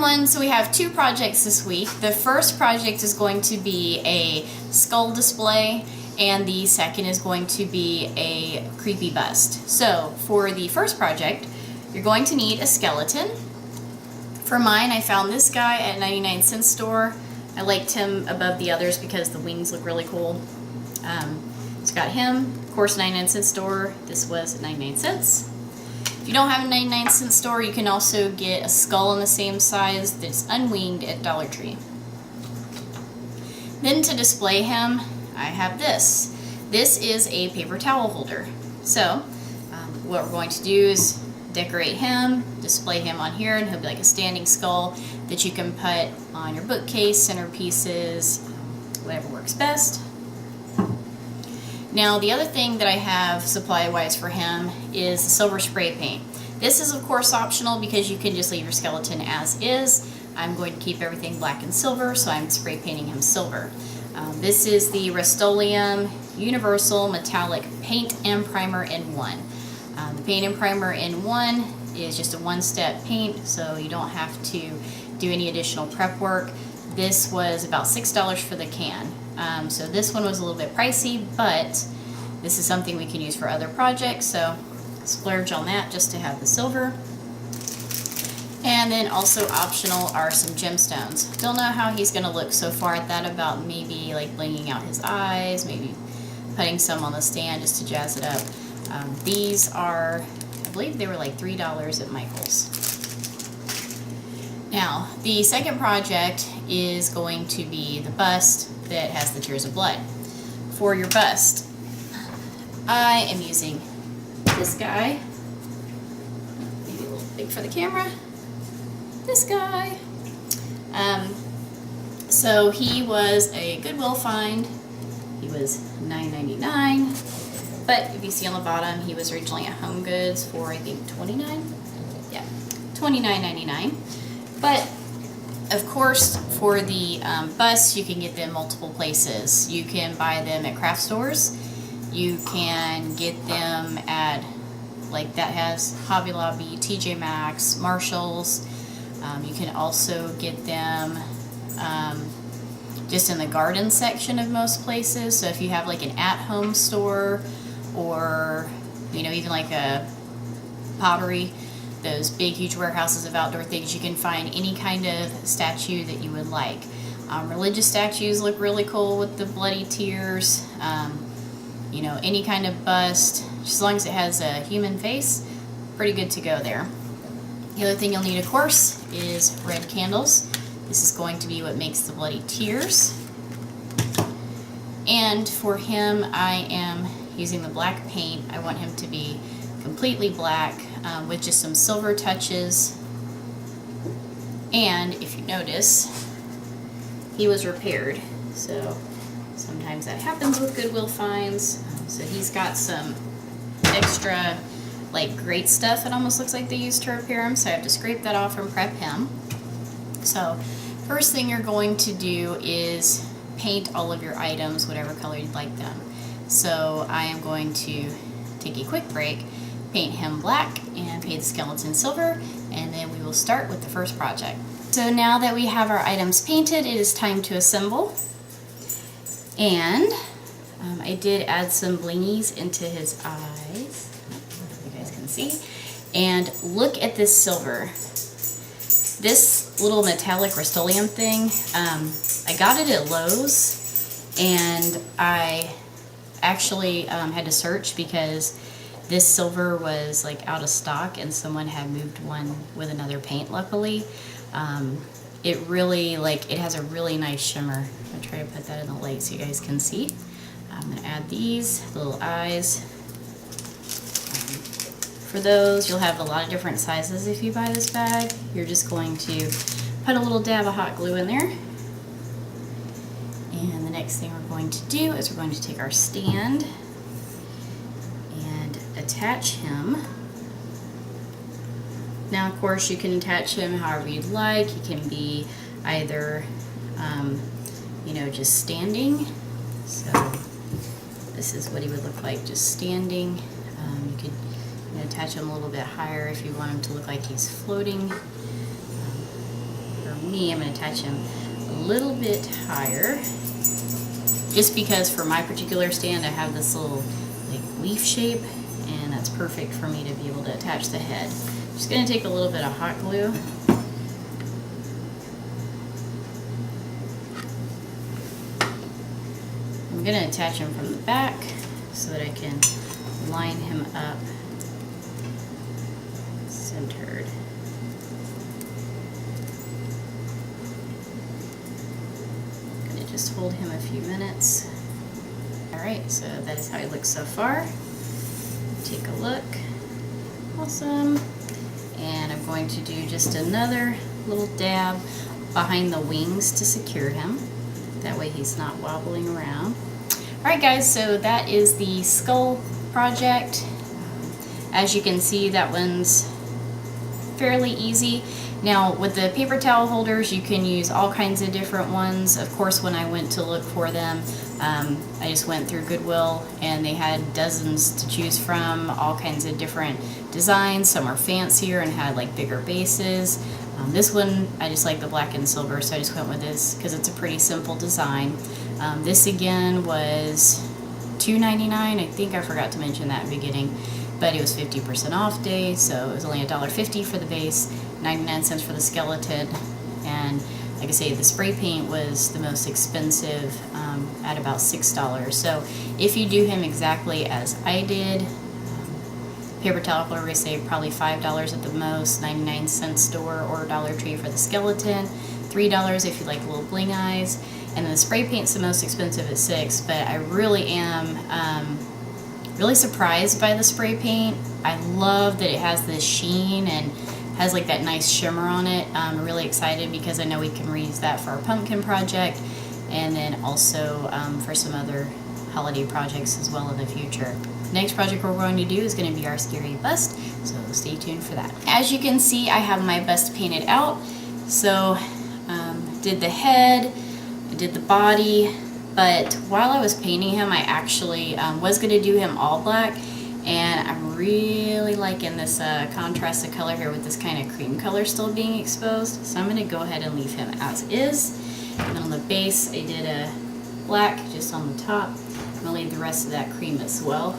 everyone, so we have two projects this week. The first project is going to be a skull display, and the second is going to be a creepy bust. So for the first project, you're going to need a skeleton. For mine, I found this guy at 99-cent store. I liked him above the others because the wings look really cool. It's got him, of course, 99-cent store. This was at 99 cents. If you don't have a 99-cent store, you can also get a skull in the same size that's unwinged at Dollar Tree. Then to display him, I have this. This is a paper towel holder. So what we're going to do is decorate him, display him on here, and he'll be like a standing skull that you can put on your bookcase, centerpieces, whatever works best. Now the other thing that I have supply-wise for him is the silver spray paint. This is of course optional because you can just leave your skeleton as is. I'm going to keep everything black and silver, so I'm spray painting him silver. This is the Rust-Oleum Universal Metallic Paint and Primer in One. The paint and primer in one is just a one-step paint, so you don't have to do any additional prep work. This was about $6 for the can. So this one was a little bit pricey, but this is something we can use for other projects, so splurge on that just to have the silver. And then also optional are some gemstones. Don't know how he's going to look so far. I thought about maybe like blinging out his eyes, maybe putting some on the stand just to jazz it up. These are, I believe they were like $3 at Michael's. Now, the second project is going to be the bust that has the tears of blood. For your bust, I am using this guy, maybe a little big for the camera, this guy. So he was a Goodwill find. He was $9.99. But if you see on the bottom, he was originally at Home Goods for, I think, $29? Yeah, $29.99. But, of course, for the busts, you can get them multiple places. You can buy them at craft stores. You can get them at, like that has Hobby Lobby, TJ Maxx, Marshalls. You can also get them just in the garden section of most places. So if you have like an at-home store, or even like a pottery, those big huge warehouses of outdoor things, you can find any kind of statue that you would like. Religious statues look really cool with the bloody tears. Any kind of bust, just as long as it has a human face, pretty good to go there. The other thing you'll need, of course, is red candles. This is going to be what makes the bloody tears. And for him, I am using the black paint. I want him to be completely black with just some silver touches. And if you notice, he was repaired. So sometimes that happens with Goodwill finds. So he's got some extra like great stuff. It almost looks like they used to repair him, so I have to scrape that off and prep him. So first thing you're going to do is paint all of your items whatever color you'd like them. So I am going to take a quick break, paint him black, and paint the skeleton silver, and then we will start with the first project. So now that we have our items painted, it is time to assemble. And I did add some blingies into his eyes, if you guys can see. And look at this silver. This little metallic Rust-Oleum thing, I got it at Lowe's, and I actually had to search because this silver was like out of stock and someone had moved one with another paint, luckily. It really, it has a really nice shimmer. I'm going to try to put that in the light so you guys can see. I'm going to add these little eyes. For those, you'll have a lot of different sizes if you buy this bag. You're just going to put a little dab of hot glue in there. And the next thing we're going to do is we're going to take our stand and attach him. Now, of course, you can attach him however you'd like. He can be either, just standing. So this is what he would look like just standing. You could attach him a little bit higher if you want him to look like he's floating. me, I'm going to attach him a little bit higher. Just because for my particular stand I have this little like leaf shape, and that's perfect for me to be able to attach the head. I'm just going to take a little bit of hot glue. I'm going to attach him from the back so that I can line him up centered. I'm going to just hold him a few minutes. Alright, so that is how he looks so far. Take a look. Awesome. And I'm going to do just another little dab behind the wings to secure him. That way he's not wobbling around. Alright guys, so that is the skull project. As you can see, that one's fairly easy. Now with the paper towel holders, you can use all kinds of different ones. Of course, when I went to look for them, I just went through Goodwill and they had dozens to choose from, all kinds of different designs. Some are fancier and had like bigger bases. This one, I just like the black and silver, so I just went with this because it's a pretty simple design. This again was $2.99. I think I forgot to mention that in the beginning, but it was 50% off day, so it was only $1.50 for the base, 99 cents for the skeleton, and like I say, the spray paint was the most expensive at about $6. So if you do him exactly as I did, paper towel holder, we say probably $5 at the most, 99 cent store or Dollar Tree for the skeleton, $3 if you like little bling eyes, and then the spray paint's the most expensive at $6. But I really am really surprised by the spray paint. I love that it has this sheen and has like that nice shimmer on it. I'm really excited because I know we can reuse that for our pumpkin project, and then also for some other holiday projects as well in the future. Next project we're going to do is going to be our scary bust, so stay tuned for that. As you can see, I have my bust painted out. So did the head, I did the body, but while I was painting him, I actually was going to do him all black, and I'm really liking this contrast of color here with this kind of cream color still being exposed. So I'm going to go ahead and leave him as is. And then on the base, I did a black just on the top. I'm going to leave the rest of that cream as well.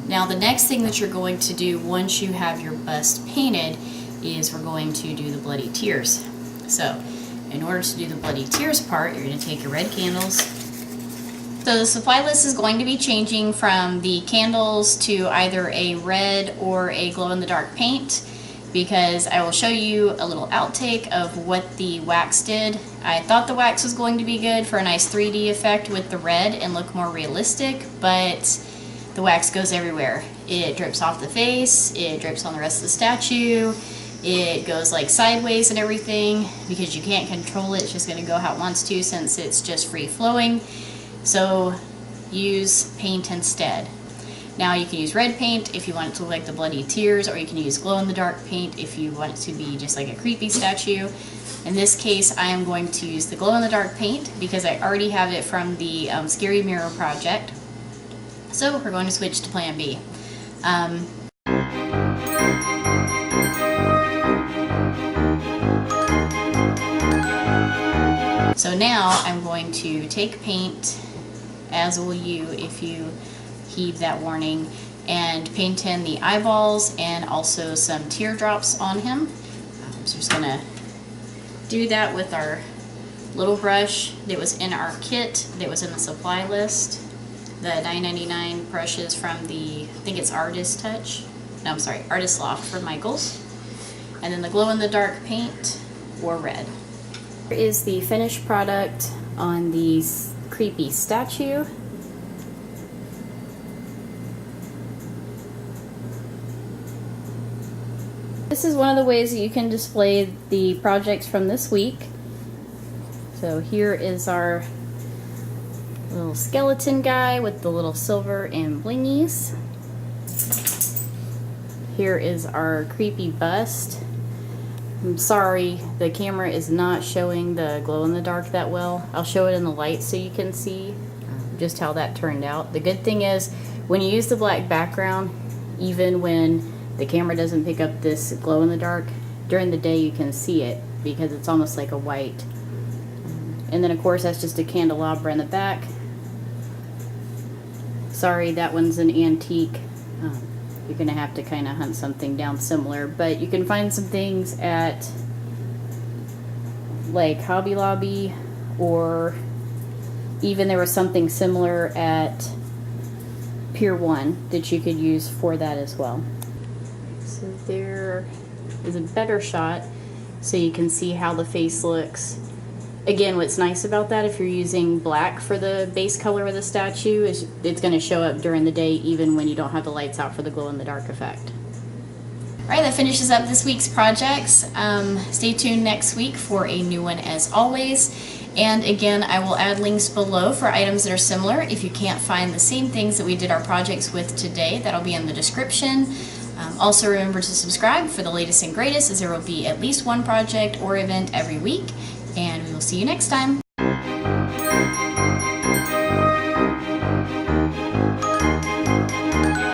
Now the next thing that you're going to do once you have your bust painted is we're going to do the bloody tears. So in order to do the bloody tears part, you're going to take your red candles. So the supply list is going to be changing from the candles to either a red or a glow-in-the-dark paint, because I will show you a little outtake of what the wax did. I thought the wax was going to be good for a nice 3D effect with the red and look more realistic, but the wax goes everywhere. It drips off the face, it drips on the rest of the statue, it goes like sideways and everything because you can't control it. It's just going to go how it wants to since it's just free flowing. So use paint instead. Now you can use red paint if you want it to look like the bloody tears, or you can use glow-in-the-dark paint if you want it to be just like a creepy statue. In this case, I am going to use the glow-in-the-dark paint because I already have it from the Scary Mirror project. So we're going to switch to Plan B. So now I'm going to take paint, as will you if you heed that warning, and paint in the eyeballs and also some teardrops on him. So just going to do that with our little brush that was in our kit, that was in the supply list. The $9.99 brushes from the, I think it's Artist Touch. No, I'm sorry, Artist Loft from Michaels. And then the glow-in-the-dark paint or red. Here is the finished product on the creepy statue. This is one of the ways that you can display the projects from this week. So here is our little skeleton guy with the little silver and blingies. Here is our creepy bust. I'm sorry, the camera is not showing the glow-in-the-dark that well. I'll show it in the light so you can see just how that turned out. The good thing is, when you use the black background, even when the camera doesn't pick up this glow-in-the-dark, during the day you can see it because it's almost like a white. And then of course that's just a candelabra in the back. Sorry, that one's an antique. You're gonna have to kind of hunt something down similar, but you can find some things at like Hobby Lobby, or even there was something similar at Pier 1 that you could use for that as well. So there is a better shot so you can see how the face looks. Again, what's nice about that, if you're using black for the base color of the statue, is it's going to show up during the day even when you don't have the lights out for the glow-in-the-dark effect. Alright, that finishes up this week's projects. Stay tuned next week for a new one as always. And again, I will add links below for items that are similar. If you can't find the same things that we did our projects with today, that'll be in the description. Also remember to subscribe for the latest and greatest, as there will be at least one project or event every week. And we will see you next time.